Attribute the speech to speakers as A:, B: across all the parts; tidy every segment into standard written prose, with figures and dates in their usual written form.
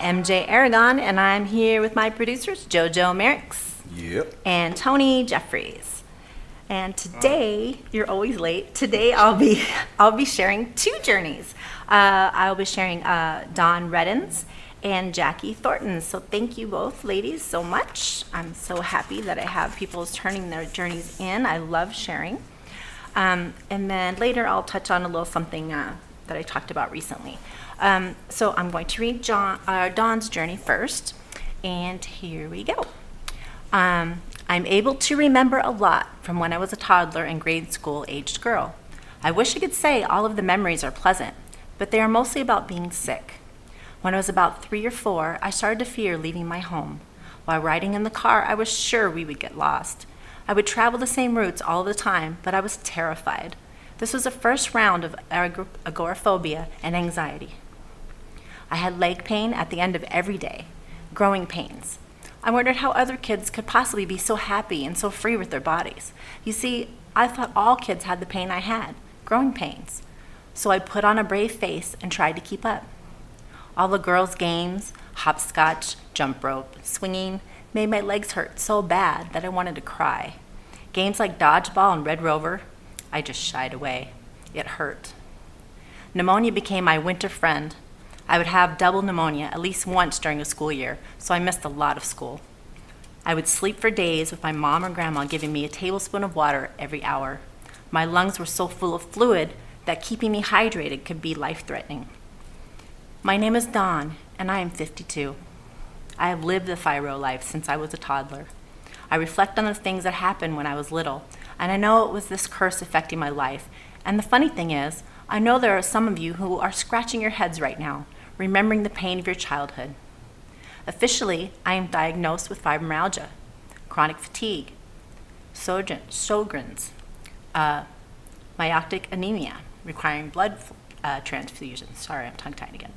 A: MJ Aragon, and I'm here with my producers, JoJo Merricks.
B: Yep.
A: And Tony Jeffries. And today, you're always late. Today, I'll be sharing two journeys. I'll be sharing Dawn Reddin's and Jackie Thornton's. So thank you both, ladies, so much. I'm so happy that I have people turning their journeys in. I love sharing. And then later, I'll touch on a little something that I talked about recently. So I'm going to read Dawn's journey first, and here we go. I'm able to remember a lot from when I was a toddler and grade school-aged girl. I wish I could say all of the memories are pleasant, but they are mostly about being sick. When I was about 3 or 4, I started to fear leaving my home. While riding in the car, I was sure we would get lost. I would travel the same routes all the time, but I was terrified. This was the first round of agoraphobia and anxiety. I had leg pain at the end of every day, growing pains. I wondered how other kids could possibly be so happy and so free with their bodies. You see, I thought all kids had the pain I had, growing pains. So I put on a brave face and tried to keep up. All the girls' games, hopscotch, jump rope, swinging, made my legs hurt so bad that I wanted to cry. Games like dodgeball and Red Rover, I just shied away. It hurt. Pneumonia became my winter friend. I would have double pneumonia at least once during a school year, so I missed a lot of school. I would sleep for days with my mom or grandma giving me a tablespoon of water every hour. My lungs were so full of fluid that keeping me hydrated could be life-threatening. My name is Dawn, and I am 52. I have lived the Fibro life since I was a toddler. I reflect on the things that happened when I was little, and I know it was this curse affecting my life. And the funny thing is, I know there are some of you who are scratching your heads right now, remembering the pain of your childhood. Officially, I am diagnosed with fibromyalgia, chronic fatigue, Sjogren's, myotic anemia, requiring blood transfusions. Sorry, I'm tongue-tied again.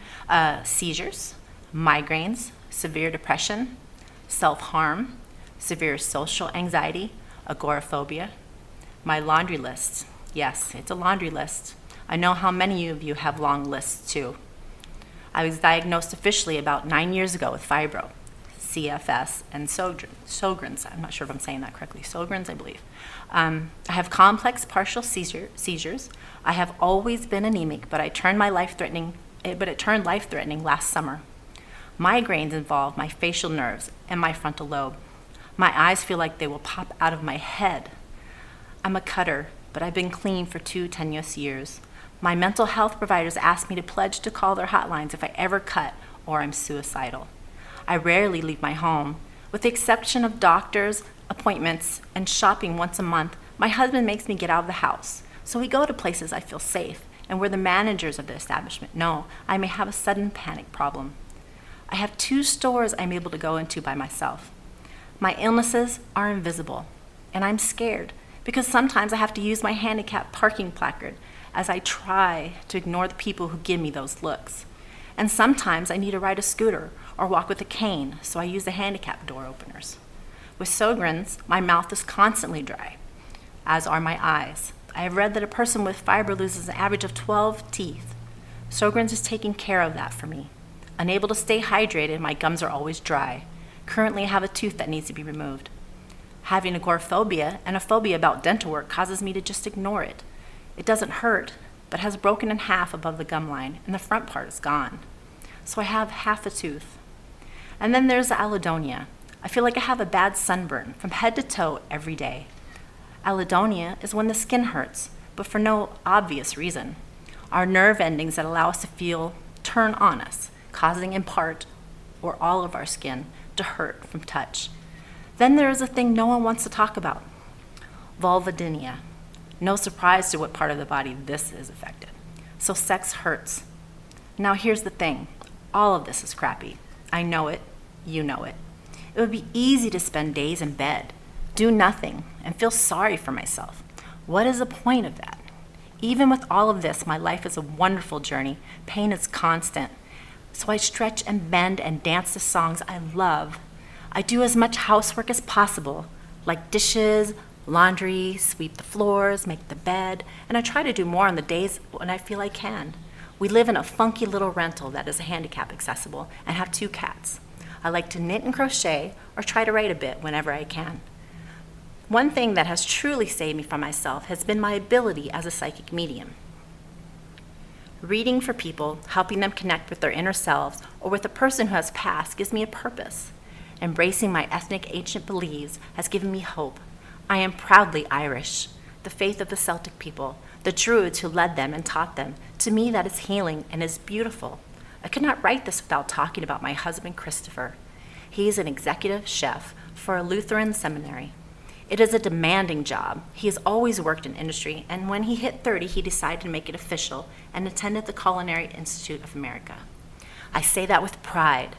A: Seizures, migraines, severe depression, self-harm, severe social anxiety, agoraphobia. My laundry list. Yes, it's a laundry list. I know how many of you have long lists too. I was diagnosed officially about 9 years ago with Fibro, CFS, and Sjogren's. I'm not sure if I'm saying that correctly. Sjogren's, I believe. I have complex partial seizures. I have always been anemic, but it turned life-threatening last summer. Migraines involve my facial nerves and my frontal lobe. My eyes feel like they will pop out of my head. I'm a cutter, but I've been clean for 2 tenuous years. My mental health providers ask me to pledge to call their hotlines if I ever cut or I'm suicidal. I rarely leave my home. With the exception of doctors, appointments, and shopping once a month, my husband makes me get out of the house. So we go to places I feel safe and where the managers of the establishment know I may have a sudden panic problem. I have 2 stores I'm able to go into by myself. My illnesses are invisible, and I'm scared because sometimes I have to use my handicap parking placard as I try to ignore the people who give me those looks. And sometimes I need to ride a scooter or walk with a cane, so I use the handicap door openers. With Sjogren's, my mouth is constantly dry, as are my eyes. I have read that a person with Fibro loses an average of 12 teeth. Sjogren's is taking care of that for me. Unable to stay hydrated, my gums are always dry. Currently, I have a tooth that needs to be removed. Having agoraphobia and a phobia about dental work causes me to just ignore it. It doesn't hurt, but has broken in half above the gum line, and the front part is gone. So I have half a tooth. And then there's the allodonia. I feel like I have a bad sunburn from head to toe every day. Allodonia is when the skin hurts, but for no obvious reason. Our nerve endings that allow us to feel turn on us, causing in part or all of our skin to hurt from touch. Then there is a thing no one wants to talk about, vulvodynia. No surprise to what part of the body this is affected. So sex hurts. Now here's the thing. All of this is crappy. I know it. You know it. It would be easy to spend days in bed, do nothing, and feel sorry for myself. What is the point of that? Even with all of this, my life is a wonderful journey. Pain is constant. So I stretch and bend and dance to songs I love. I do as much housework as possible, like dishes, laundry, sweep the floors, make the bed, and I try to do more on the days when I feel I can. We live in a funky little rental that is handicap accessible and have 2 cats. I like to knit and crochet or try to write a bit whenever I can. One thing that has truly saved me from myself has been my ability as a psychic medium. Reading for people, helping them connect with their inner selves or with a person who has passed gives me a purpose. Embracing my ethnic ancient beliefs has given me hope. I am proudly Irish, the faith of the Celtic people, the Druids who led them and taught them. To me, that is healing and is beautiful. I could not write this without talking about my husband, Christopher. He is an executive chef for a Lutheran seminary. It is a demanding job. He has always worked in industry, and when he hit 30, he decided to make it official and attended the Culinary Institute of America. I say that with pride.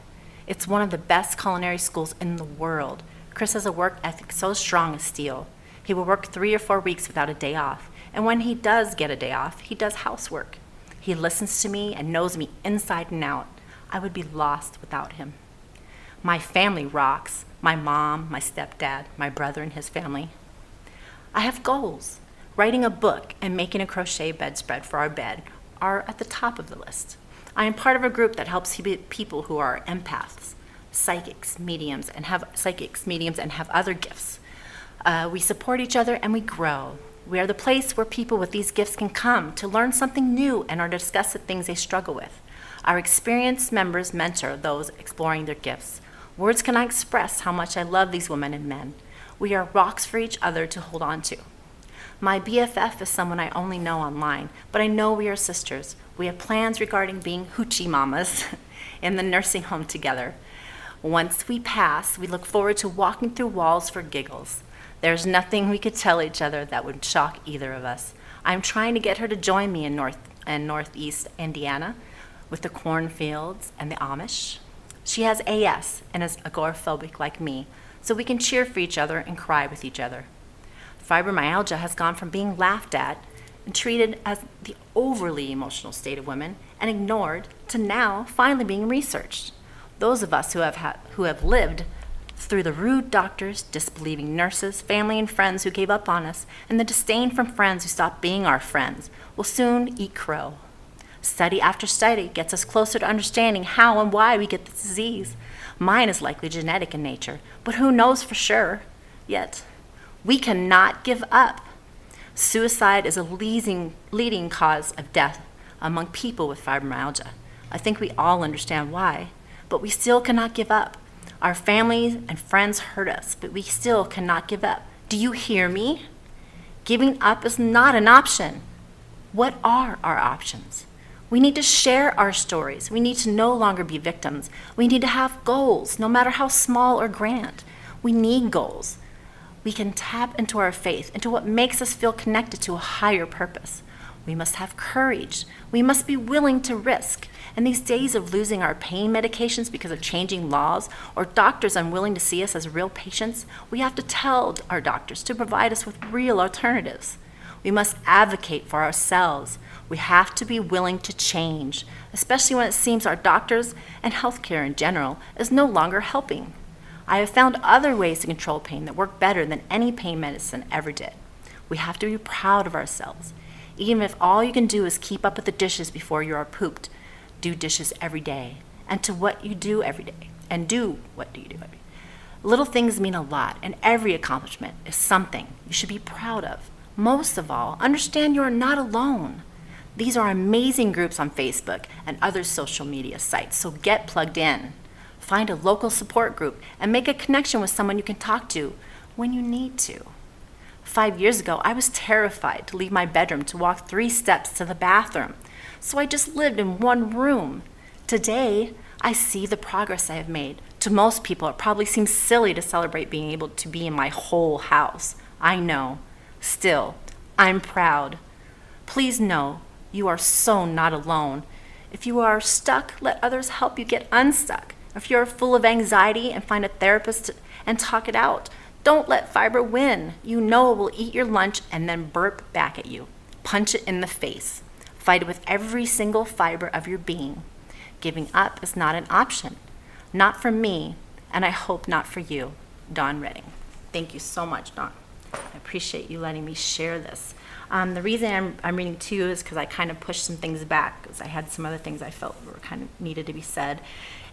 A: It's one of the best culinary schools in the world. Chris has a work ethic so strong as steel. He will work 3 or 4 weeks without a day off, and when he does get a day off, he does housework. He listens to me and knows me inside and out. I would be lost without him. My family rocks. My mom, my stepdad, my brother and his family. I have goals. Writing a book and making a crochet bedspread for our bed are at the top of the list. I am part of a group that helps people who are empaths, psychics, mediums, and have other gifts. We support each other and we grow. We are the place where people with these gifts can come to learn something new and or discuss the things they struggle with. Our experienced members mentor those exploring their gifts. Words cannot express how much I love these women and men. We are rocks for each other to hold on to. My BFF is someone I only know online, but I know we are sisters. We have plans regarding being hoochie mamas in the nursing home together. Once we pass, we look forward to walking through walls for giggles. There's nothing we could tell each other that would shock either of us. I'm trying to get her to join me in Northeast Indiana with the cornfields and the Amish. She has AS and is agoraphobic like me, so we can cheer for each other and cry with each other. Fibromyalgia has gone from being laughed at and treated as the overly emotional state of women and ignored to now finally being researched. Those of us who have lived through the rude doctors, disbelieving nurses, family and friends who gave up on us, and the disdain from friends who stopped being our friends will soon eat crow. Study after study gets us closer to understanding how and why we get this disease. Mine is likely genetic in nature, but who knows for sure? Yet, we cannot give up. Suicide is a leading cause of death among people with fibromyalgia. I think we all understand why, but we still cannot give up. Our families and friends hurt us, but we still cannot give up. Do you hear me? Giving up is not an option. What are our options? We need to share our stories. We need to no longer be victims. We need to have goals, no matter how small or grand. We need goals. We can tap into our faith, into what makes us feel connected to a higher purpose. We must have courage. We must be willing to risk. In these days of losing our pain medications because of changing laws or doctors unwilling to see us as real patients, we have to tell our doctors to provide us with real alternatives. We must advocate for ourselves. We have to be willing to change, especially when it seems our doctors and healthcare in general is no longer helping. I have found other ways to control pain that work better than any pain medicine ever did. We have to be proud of ourselves. Even if all you can do is keep up with the dishes before you are pooped, do dishes every day. And to what you do every day. And do what do you do every day. Little things mean a lot, and every accomplishment is something you should be proud of. Most of all, understand you are not alone. These are amazing groups on Facebook and other social media sites, so get plugged in. Find a local support group and make a connection with someone you can talk to when you need to. 5 years ago, I was terrified to leave my bedroom to walk 3 steps to the bathroom, so I just lived in one room. Today, I see the progress I have made. To most people, it probably seems silly to celebrate being able to be in my whole house. I know. Still, I'm proud. Please know you are so not alone. If you are stuck, let others help you get unstuck. If you're full of anxiety and find a therapist and talk it out, don't let Fibro win. You know it will eat your lunch and then burp back at you. Punch it in the face. Fight it with every single fiber of your being. Giving up is not an option. Not for me, and I hope not for you. Dawn Redding. Thank you so much, Dawn. I appreciate you letting me share this. The reason I'm reading 2 is because I kind of pushed some things back, because I had some other things I felt were kind of needed to be said.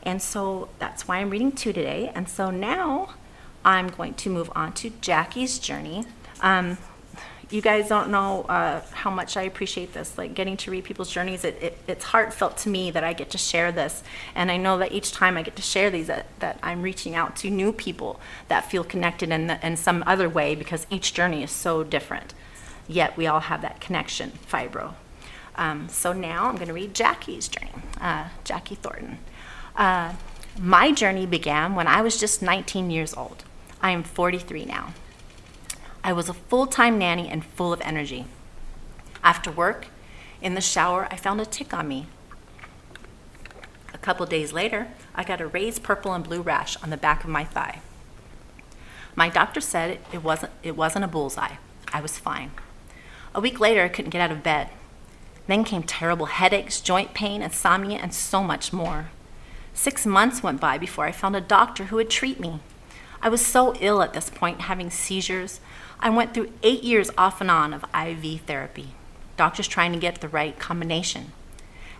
A: And so that's why I'm reading 2 today. And so now I'm going to move on to Jackie's journey. You guys don't know how much I appreciate this, like getting to read people's journeys. It's heartfelt to me that I get to share this. And I know that each time I get to share these, that I'm reaching out to new people that feel connected in some other way, because each journey is so different. Yet we all have that connection, Fibro. So now I'm going to read Jackie's journey, Jackie Thornton. My journey began when I was just 19 years old. I am 43 now. I was a full-time nanny and full of energy. After work, in the shower, I found a tick on me. A couple days later, I got a raised purple and blue rash on the back of my thigh. My doctor said it wasn't a bullseye. I was fine. A week later, I couldn't get out of bed. Then came terrible headaches, joint pain, insomnia, and so much more. 6 months went by before I found a doctor who would treat me. I was so ill at this point, having seizures. I went through 8 years off and on of IV therapy, doctors trying to get the right combination.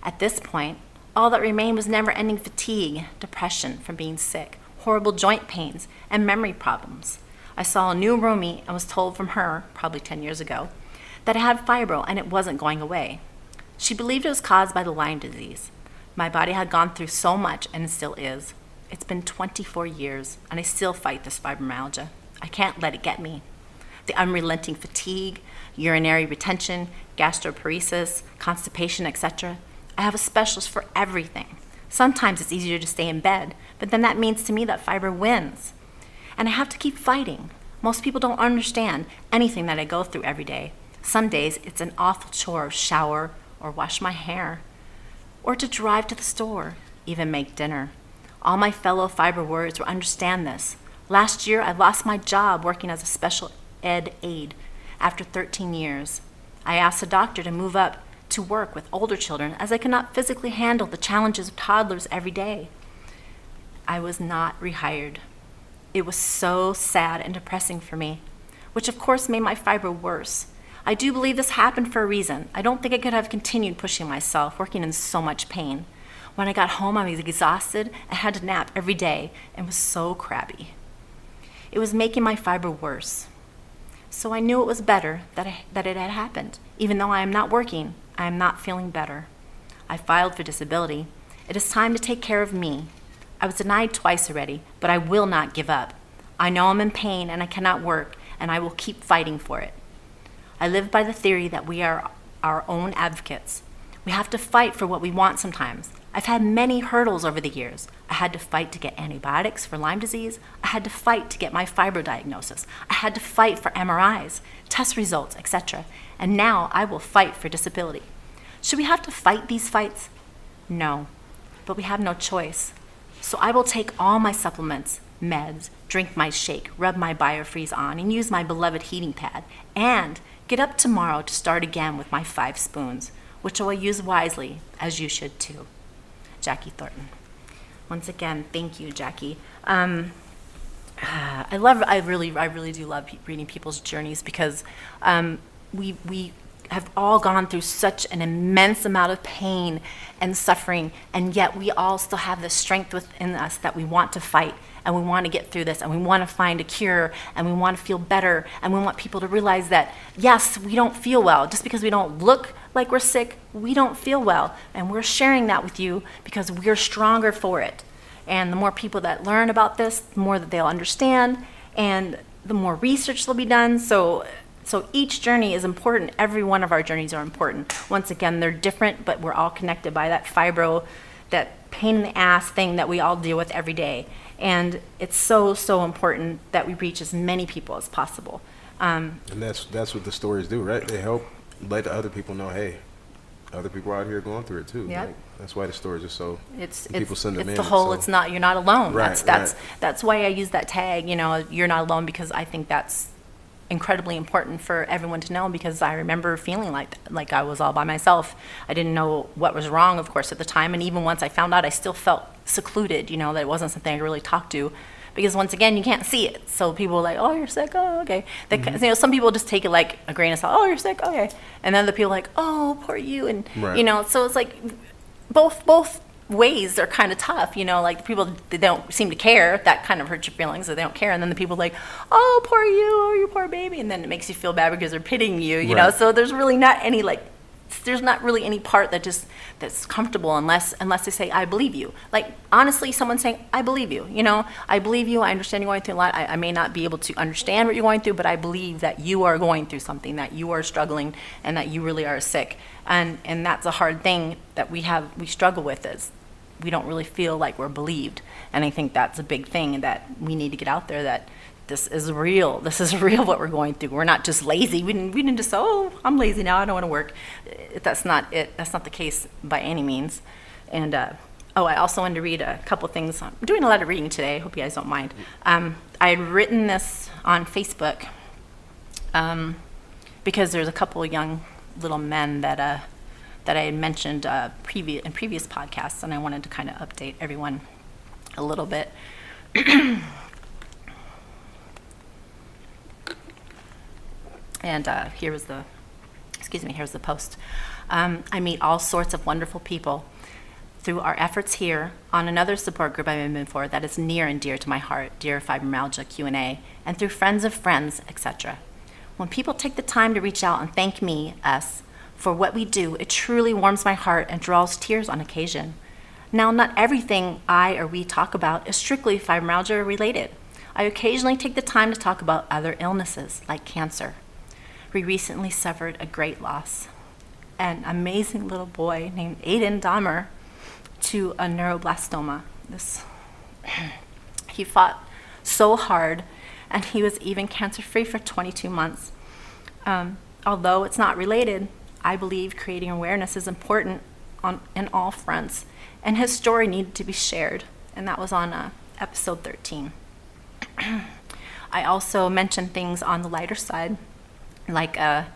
A: At this point, all that remained was never-ending fatigue, depression from being sick, horrible joint pains, and memory problems. I saw a new roomie and was told from her, probably 10 years ago, that I had fibro and it wasn't going away. She believed it was caused by the Lyme disease. My body had gone through so much, and it still is. It's been 24 years, and I still fight this fibromyalgia. I can't let it get me. The unrelenting fatigue, urinary retention, gastroparesis, constipation, etc. I have a specialist for everything. Sometimes it's easier to stay in bed, but then that means to me that fibro wins. And I have to keep fighting. Most people don't understand anything that I go through every day. Some days it's an awful chore to shower or wash my hair, or to drive to the store, even make dinner. All my fellow fibro warriors will understand this. Last year, I lost my job working as a special ed aide after 13 years. I asked the doctor to move up to work with older children, as I could not physically handle the challenges of toddlers every day. I was not rehired. It was so sad and depressing for me, which of course made my fibro worse. I do believe this happened for a reason. I don't think I could have continued pushing myself, working in so much pain. When I got home, I was exhausted and had to nap every day and was so crabby. It was making my fibro worse. So I knew it was better that it had happened. Even though I am not working, I am not feeling better. I filed for disability. It is time to take care of me. I was denied twice already, but I will not give up. I know I'm in pain and I cannot work, and I will keep fighting for it. I live by the theory that we are our own advocates. We have to fight for what we want sometimes. I've had many hurdles over the years. I had to fight to get antibiotics for Lyme disease. I had to fight to get my fibro diagnosis. I had to fight for MRIs, test results, etc. And now I will fight for disability. Should we have to fight these fights? No, but we have no choice. So I will take all my supplements, meds, drink my shake, rub my biofreeze on, and use my beloved heating pad, and get up tomorrow to start again with my 5 spoons, which I will use wisely, as you should too. Jackie Thornton. Once again, thank you, Jackie. I really do love reading people's journeys, because we have all gone through such an immense amount of pain and suffering, and yet we all still have the strength within us that we want to fight, and we want to get through this, and we want to find a cure, and we want to feel better, and we want people to realize that, yes, we don't feel well. Just because we don't look like we're sick, we don't feel well, and we're sharing that with you because we're stronger for it. And the more people that learn about this, the more that they'll understand, and the more research will be done. So each journey is important. Every one of our journeys are important. Once again, they're different, but we're all connected by that fibro, that pain in the ass thing that we all deal with every day. And it's so, so important that we reach as many people as possible.
B: And that's what the stories do, right? They help let the other people know, hey, other people out here going through it too.
A: Yep.
B: Like, that's why the stories are so.
A: People
B: send them in.
A: It's the whole. So. It's not. You're not alone.
B: Right,
A: That's why I use that tag. You're not alone, because I think that's incredibly important for everyone to know, because I remember feeling like I was all by myself. I didn't know what was wrong, of course, at the time, and even once I found out, I still felt secluded, that it wasn't something I really talked to, because once again, you can't see it. So people are like, oh, you're sick. Oh, okay. Some people just take it like a grain of salt. Oh, you're sick. Okay. And then the people are like, oh, poor you. And, so it's like both ways are kind of tough, like the people, they don't seem to care. That kind of hurts your feelings, that they don't care. And then the people like, oh, poor you, oh, you poor baby. And then it makes you feel bad because they're pitying you, you know? So there's really not any there's not really any part that's comfortable unless they say, I believe you. Like, honestly, someone saying, I believe you, I believe you, I understand you're going through a lot. I may not be able to understand what you're going through, but I believe that you are going through something, that you are struggling, and that you really are sick. And that's a hard thing that we struggle with, is we don't really feel like we're believed. And I think that's a big thing that we need to get out there, that this is real. This is real what we're going through. We're not just lazy. We didn't just say, oh, I'm lazy now, I don't want to work. That's not it. That's not the case by any means. And I also wanted to read a couple things. I'm doing a lot of reading today. I hope you guys don't mind. I had written this on Facebook because there's a couple of young little men that I had mentioned in previous podcasts, and I wanted to kind of update everyone a little bit. And here's the post. I meet all sorts of wonderful people through our efforts here, on another support group I'm in for that is near and dear to my heart, Dear Fibromyalgia Q&A, and through friends of friends, etc. When people take the time to reach out and thank us, for what we do, it truly warms my heart and draws tears on occasion. Now, not everything I or we talk about is strictly fibromyalgia related. I occasionally take the time to talk about other illnesses, like cancer. We recently suffered a great loss. An amazing little boy named Aiden Dahmer to a neuroblastoma. He fought so hard, and he was even cancer-free for 22 months. Although it's not related, I believe creating awareness is important in all fronts, and his story needed to be shared, and that was on episode 13. I also mentioned things on the lighter side, like a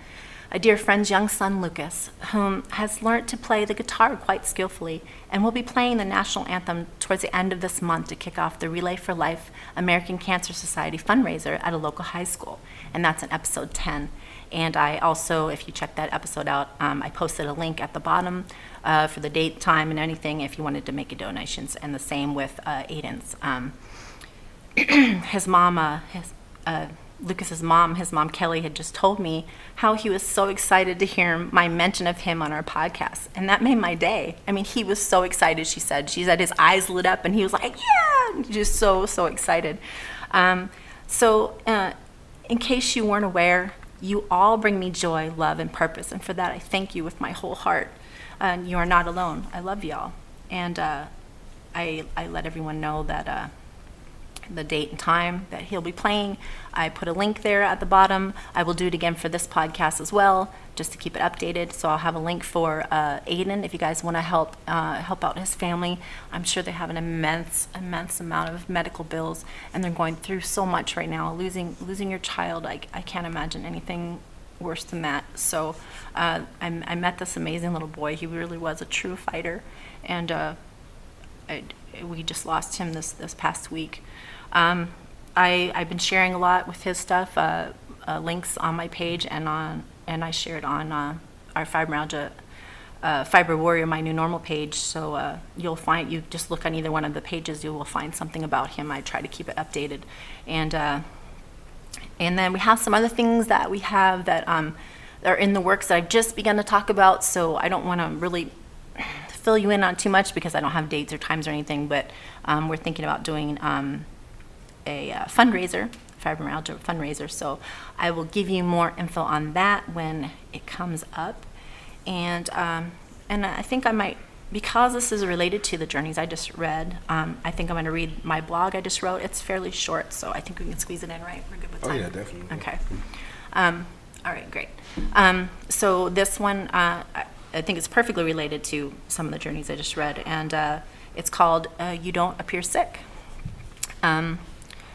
A: dear friend's young son, Lucas, whom has learned to play the guitar quite skillfully and will be playing the national anthem towards the end of this month to kick off the Relay for Life American Cancer Society fundraiser at a local high school, and that's in episode 10. And I also, if you check that episode out, I posted a link at the bottom for the date, time, and anything if you wanted to make a donations, and the same with Aiden's. His mom, Lucas's mom, his mom Kelly, had just told me how he was so excited to hear my mention of him on our podcast, and that made my day. I mean, he was so excited. She said his eyes lit up, and he was like, "Yeah!" Just so excited. So, in case you weren't aware, you all bring me joy, love, and purpose, and for that I thank you with my whole heart. You are not alone. I love y'all, and I let everyone know that. The date and time that he'll be playing. I put a link there at the bottom. I will do it again for this podcast as well, just to keep it updated. So I'll have a link for Aiden if you guys want to help out his family. I'm sure they have an immense amount of medical bills, and they're going through so much right now. Losing your child, I can't imagine anything worse than that. So I met this amazing little boy. He really was a true fighter, and we just lost him this past week. I've been sharing a lot with his stuff, links on my page, and I shared on our fibromyalgia Fibro Warrior, my new normal page. So you just look on either one of the pages, you will find something about him. I try to keep it updated, and then we have some other things that we have that are in the works that I've just begun to talk about. So I don't want to really fill you in on too much because I don't have dates or times or anything, but we're thinking about doing a fundraiser, fibromyalgia fundraiser. So I will give you more info on that when it comes up. And I think I might, because this is related to the journeys I just read, I think I'm going to read my blog I just wrote. It's fairly short, so I think we can squeeze it in, right? We're good with time?
B: Oh, yeah, definitely.
A: Okay. All right, great. So this one, I think it's perfectly related to some of the journeys I just read, and it's called You Don't Appear Sick.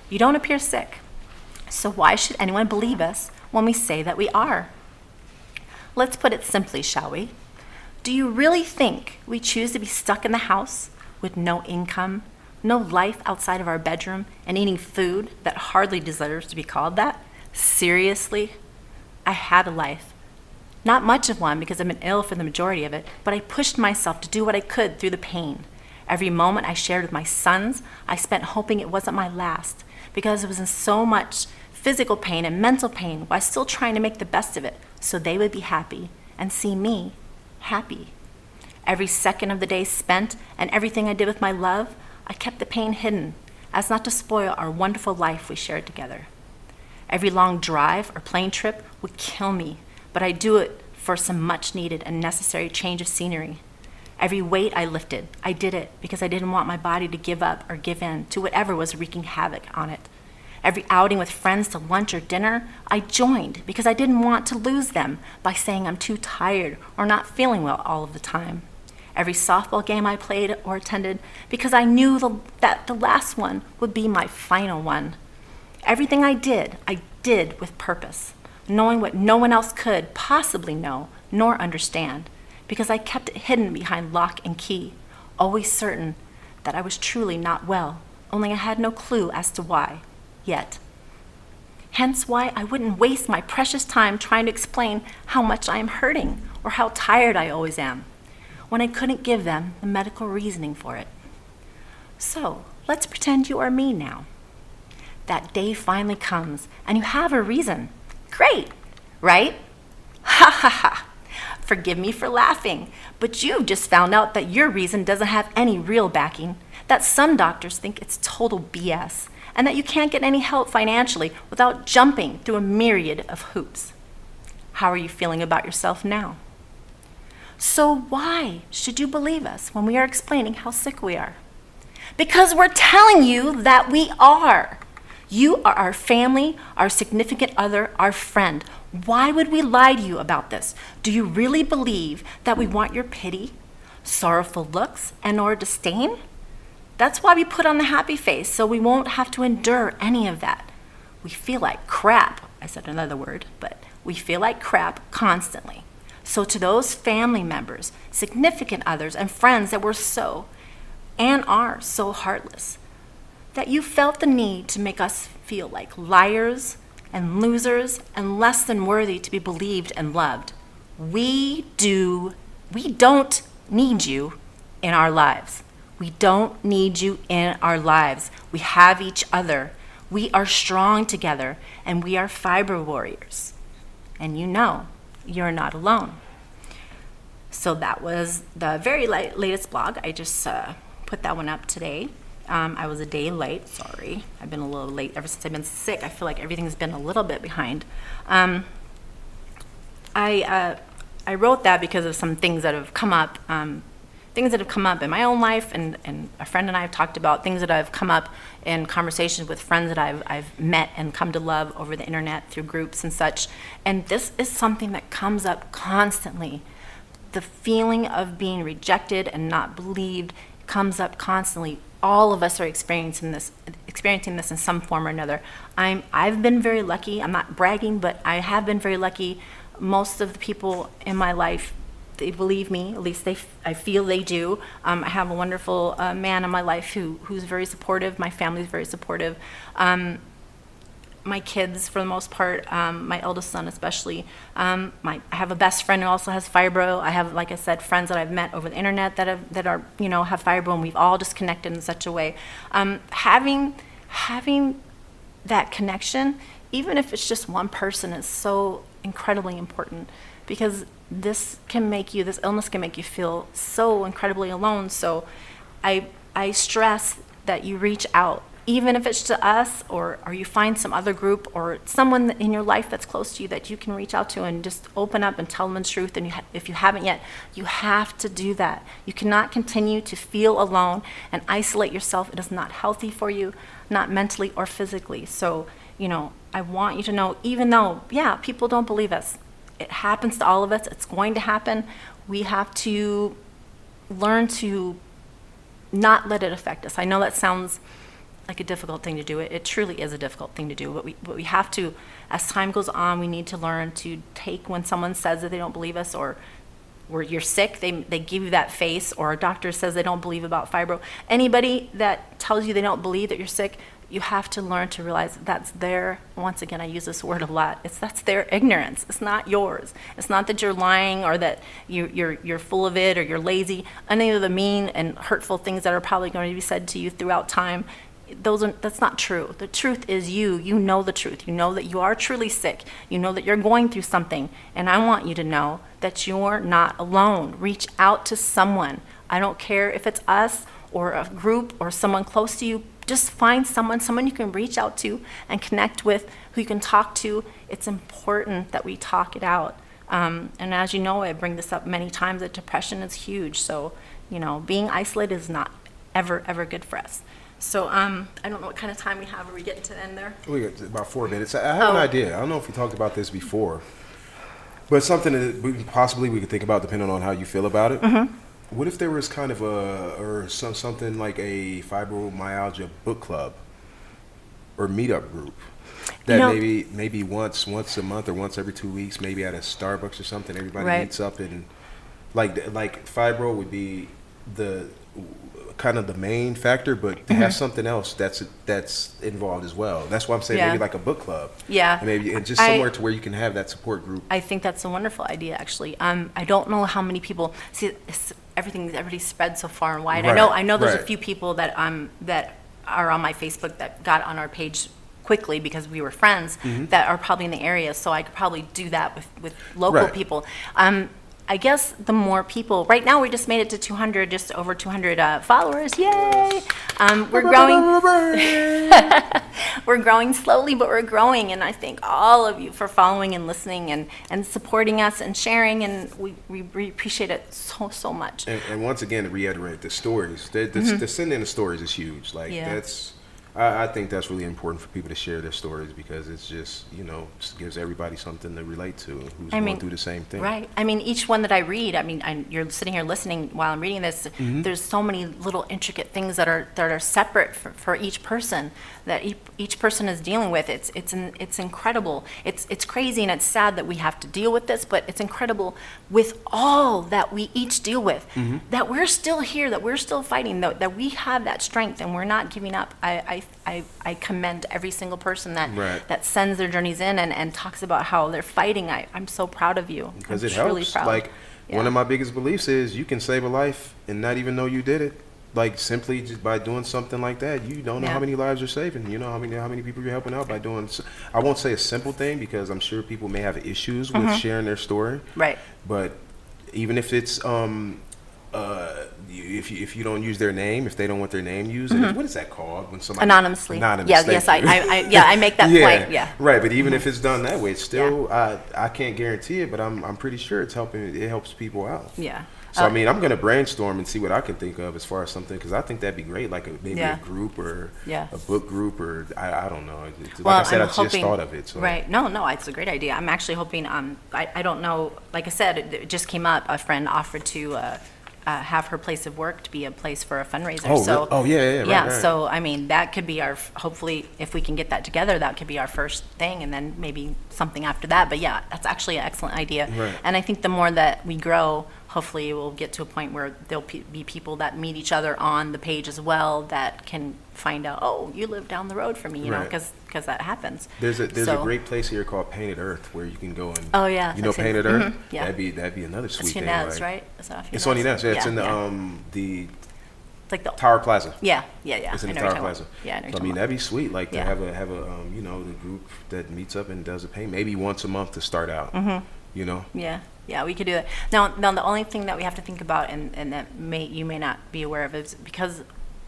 A: You don't appear sick, so why should anyone believe us when we say that we are? Let's put it simply, shall we? Do you really think we choose to be stuck in the house with no income, no life outside of our bedroom, and eating food that hardly deserves to be called that? Seriously? I had a life. Not much of one because I've been ill for the majority of it, but I pushed myself to do what I could through the pain. Every moment I shared with my sons, I spent hoping it wasn't my last because I was in so much physical pain and mental pain while still trying to make the best of it so they would be happy and see me happy. Every second of the day spent and everything I did with my love, I kept the pain hidden as not to spoil our wonderful life we shared together. Every long drive or plane trip would kill me, but I do it for some much needed and necessary change of scenery. Every weight I lifted, I did it because I didn't want my body to give up or give in to whatever was wreaking havoc on it. Every outing with friends to lunch or dinner, I joined because I didn't want to lose them by saying I'm too tired or not feeling well all of the time. Every softball game I played or attended because I knew that the last one would be my final one. Everything I did with purpose, knowing what no one else could possibly know nor understand, because I kept it hidden behind lock and key, always certain that I was truly not well, only I had no clue as to why, yet. Hence why I wouldn't waste my precious time trying to explain how much I am hurting or how tired I always am, when I couldn't give them the medical reasoning for it. So, let's pretend you are me now. That day finally comes, and you have a reason. Great, right? Ha ha ha. Forgive me for laughing, but you've just found out that your reason doesn't have any real backing, that some doctors think it's total BS, and that you can't get any help financially without jumping through a myriad of hoops. How are you feeling about yourself now? So why should you believe us when we are explaining how sick we are? Because we're telling you that we are. You are our family, our significant other, our friend. Why would we lie to you about this? Do you really believe that we want your pity, sorrowful looks, and or disdain? That's why we put on the happy face, so we won't have to endure any of that. We feel like crap. I said another word, but we feel like crap constantly. So to those family members, significant others, and friends that were so and are so heartless, that you felt the need to make us feel like liars and losers and less than worthy to be believed and loved. We don't need you in our lives. We don't need you in our lives. We have each other. We are strong together, and we are Fibro warriors. And you know, you're not alone. So that was the very latest blog. I just put that one up today. I was a day late, sorry. I've been a little late ever since I've been sick. I feel like everything's been a little bit behind. I wrote that because of some things that have come up, in my own life, and a friend and I have talked about things that have come up in conversations with friends that I've met and come to love over the internet through groups and such. And this is something that comes up constantly. The feeling of being rejected and not believed comes up constantly. All of us are experiencing this in some form or another. I've been very lucky. I'm not bragging, but I have been very lucky. Most of the people in my life, they believe me. At least I feel they do. I have a wonderful man in my life who's very supportive. My family's very supportive. My kids, for the most part, my eldest son especially. I have a best friend who also has fibro. I have, like I said, friends that I've met over the internet that have fibro, and we've all just connected in such a way. Having that connection, even if it's just one person, is so incredibly important, because this illness can make you feel so incredibly alone. So I stress that you reach out, even if it's to us, or you find some other group or someone in your life that's close to you that you can reach out to and just open up and tell them the truth. And if you haven't yet, you have to do that. You cannot continue to feel alone and isolate yourself. It is not healthy for you, not mentally or physically. So, I want you to know, even though, people don't believe us, it happens to all of us. It's going to happen. We have to learn to not let it affect us. I know that sounds like a difficult thing to do. It truly is a difficult thing to do. But we have to, as time goes on, we need to learn to take when someone says that they don't believe us, or where you're sick, they give you that face, or a doctor says they don't believe about fibro. Anybody that tells you they don't believe that you're sick, you have to learn to realize that's their, once again, I use this word a lot, that's their ignorance. It's not yours. It's not that you're lying or that you're full of it or you're lazy. Any of the mean and hurtful things that are probably going to be said to you throughout time, that's not true. The truth is you know the truth. You know that you are truly sick. You know that you're going through something. And I want you to know that you're not alone. Reach out to someone. I don't care if it's us or a group or someone close to you. Just find someone you can reach out to and connect with, who you can talk to. It's important that we talk it out. And as you know, I bring this up many times, that depression is huge. So, being isolated is not ever good for us. So I don't know what kind of time we have. Are we getting to the end there?
B: We got about 4 minutes. I have an idea. I don't know if we talked about this before, but something that we could think about depending on how you feel about it. Mm-hmm. What if there was kind of something like a fibromyalgia book club or meetup group that maybe once a month or once every 2 weeks, maybe at a Starbucks or something, everybody meets up, and like fibro would be the kind of the main factor, but to have something else that's involved as well. That's why I'm saying maybe like a book club. Yeah. And just somewhere to where you can have that support group.
A: I think that's a wonderful idea, actually. I don't know how many people see everybody's spread so far and wide. Right. I know there's a few people that are on my Facebook that got on our page quickly because we were friends, that are probably in the area, so I could probably do that with local people. I guess the more people, right now we just made it to 200, just over 200 followers, yay! We're growing, we're growing slowly, but we're growing, and I thank all of you for following and listening and supporting us and sharing, and we appreciate it so much.
B: And once again, to reiterate, the stories, the sending the stories is huge. I think that's really important for people to share their stories, because it's just, just gives everybody something to relate to who's going through the same thing.
A: Right. Each one that I read, you're sitting here listening while I'm reading this, there's so many little intricate things that are separate for each person, that each person is dealing with. It's incredible. It's crazy and it's sad that we have to deal with this, but it's incredible with all that we each deal with, that we're still here, that we're still fighting, that we have that strength and we're not giving up. I commend every single person that sends their journeys in and talks about how they're fighting. I'm so proud of you.
B: Because it helps. One of my biggest beliefs is you can save a life and not even know you did it. Simply just by doing something like that, you don't know how many lives you're saving. You know how many people you're helping out by doing. I won't say a simple thing, because I'm sure people may have issues with sharing their story. Right. But even if it's if you don't use their name, if they don't want their name used, what is that called when somebody
A: anonymously? Yes, I make that point. Yeah.
B: Right, but even if it's done that way, it's still I can't guarantee it, but I'm pretty sure it helps people out. Yeah. So I'm going to brainstorm and see what I can think of as far as something, because I think that'd be great, like maybe a group or a book group, or I don't know. Like I said, I just thought of it. So.
A: Right. No, it's a great idea. I'm actually hoping. I don't know. Like I said, it just came up. A friend offered to have her place of work to be a place for a fundraiser. Right. So that could be our, hopefully, if we can get that together, that could be our first thing, and then maybe something after that. But that's actually an excellent idea. Right. And I think the more that we grow, hopefully we'll get to a point where there'll be people that meet each other on the page as well, that can find out, oh, you live down the road from me, you know, because that happens.
B: There's a great place here called Painted Earth where you can go and Painted Earth. Yeah, that'd be another sweet thing.
A: That's right.
B: It's on Inez. It's in the like the Tower Plaza.
A: Yeah.
B: It's in the Tower Plaza. Yeah, so, that'd be sweet. Like to have a the group that meets up and does a paint maybe once a month to start out. Yeah, we could do that. Now the only thing that we have to think about, and that you may not be aware of, is because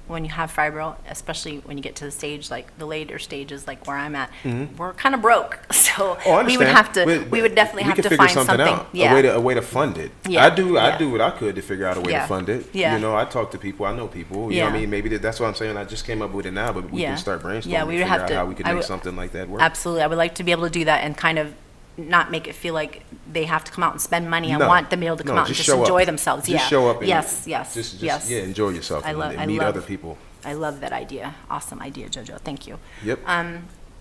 B: when you have fibro, especially when you get to the stage, like the later stages, like where I'm at, we're kind of broke. So we would definitely have to find something out. Yeah. A way to fund it. Yeah. I do what I could to figure out a way to fund it. Yeah. I talk to people, I know people. You know what I mean? Maybe that's what I'm saying. I just came up with it now, but we can start brainstorming. Yeah, we would have to. How we could make something like that work.
A: Absolutely, I would like to be able to do that and kind of not make it feel like they have to come out and spend money. I want them to be able to come out and just enjoy themselves.
B: Just show up.
A: Yes.
B: Enjoy yourself and meet other people.
A: I love that idea. Awesome idea, JoJo. Thank you.
B: Yep.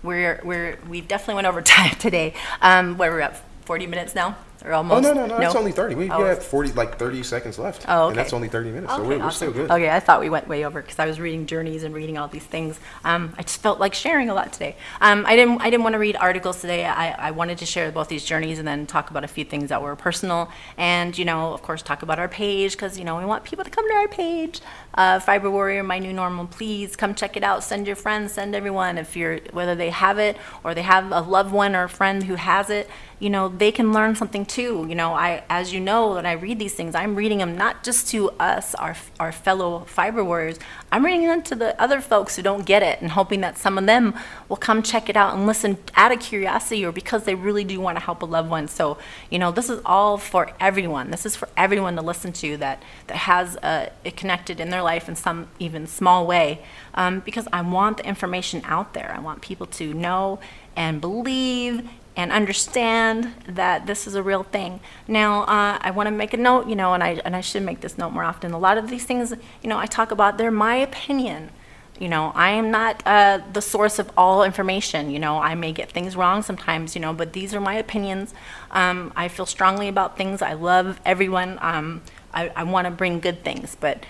A: We definitely went over time today. Where we're at 40 minutes now. Or almost?
B: Oh, no, it's only 30. We have 30 seconds left.
A: Oh, okay.
B: And that's only 30 minutes, so
A: Okay,
B: we're
A: awesome.
B: still good.
A: Okay, I thought we went way over because I was reading journeys and reading all these things. I just felt like sharing a lot today. I didn't want to read articles today. I wanted to share both these journeys and then talk about a few things that were personal, and of course, talk about our page because we want people to come to our page. Fibro Warrior, My New Normal. Please come check it out. Send your friends. Send everyone. Whether they have it or they have a loved one or a friend who has it, they can learn something too. As you know, when I read these things, I'm reading them not just to us, our fellow Fibro Warriors. I'm reading them to the other folks who don't get it and hoping that some of them will come check it out and listen out of curiosity or because they really do want to help a loved one. So, this is all for everyone. This is for everyone to listen to that has it connected in their life in some even small way, because I want the information out there. I want people to know and believe and understand that this is a real thing. Now, I want to make a note, and I should make this note more often. A lot of these things, I talk about, they're my opinion. I am not the source of all information. I may get things wrong sometimes, but these are my opinions. I feel strongly about things. I love everyone. I want to bring good things, but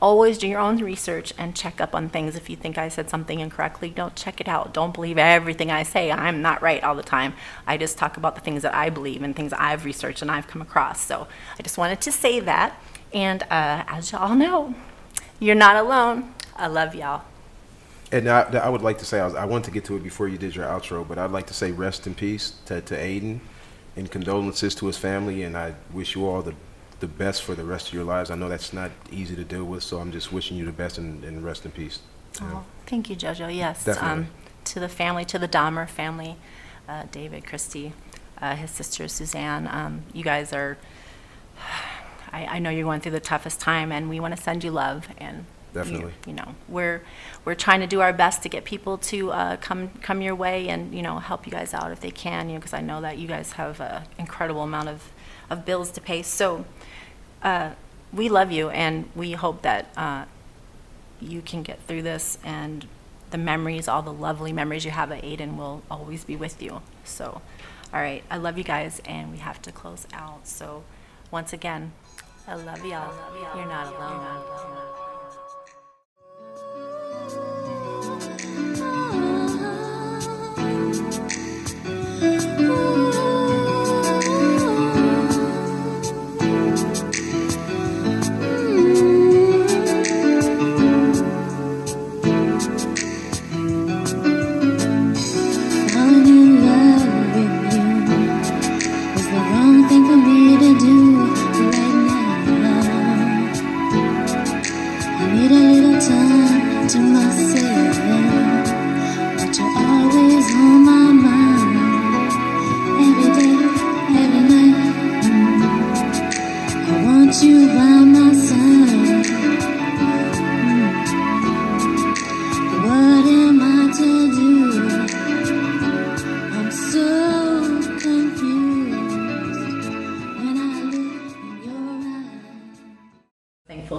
A: always do your own research and check up on things. If you think I said something incorrectly, don't check it out. Don't believe everything I say. I'm not right all the time. I just talk about the things that I believe and things I've researched and I've come across. So I just wanted to say that. And as y'all know, you're not alone. I love y'all.
B: And I would like to say, I wanted to get to it before you did your outro, but I'd like to say rest in peace to Aiden and condolences to his family. And I wish you all the best for the rest of your lives. I know that's not easy to deal with, so I'm just wishing you the best and rest in peace.
A: Oh, thank you, Jojo. Yes,
B: definitely.
A: To the family, to the Dahmer family, David, Christy, his sister Suzanne. You guys are. I know you're going through the toughest time, and we want to send you love. And
B: definitely,
A: we're trying to do our best to get people to come your way and help you guys out if they can. Because I know that you guys have an incredible amount of bills to pay. So. We love you, and we hope that you can get through this, and the memories, all the lovely memories you have of Aiden will always be with you. So, all right, I love you guys, and we have to close out. So, once again, I love y'all. You're not alone.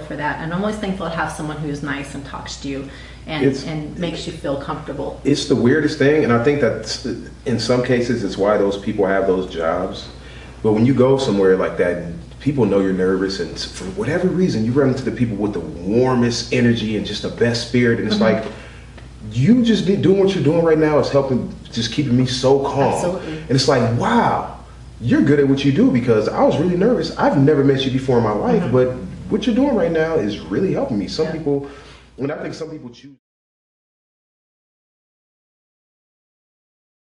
A: For that, and I'm always thankful to have someone who's nice and talks to you and makes you feel comfortable.
B: It's the weirdest thing, and I think that in some cases it's why those people have those jobs. But when you go somewhere like that and people know you're nervous, and for whatever reason you run into the people with the warmest energy and just the best spirit, and it's like, you just doing what you're doing right now is helping, just keeping me so calm.
A: Absolutely.
B: And it's like, wow, you're good at what you do, because I was really nervous. I've never met you before in my life, but what you're doing right now is really helping me. Some people, and I think some people choose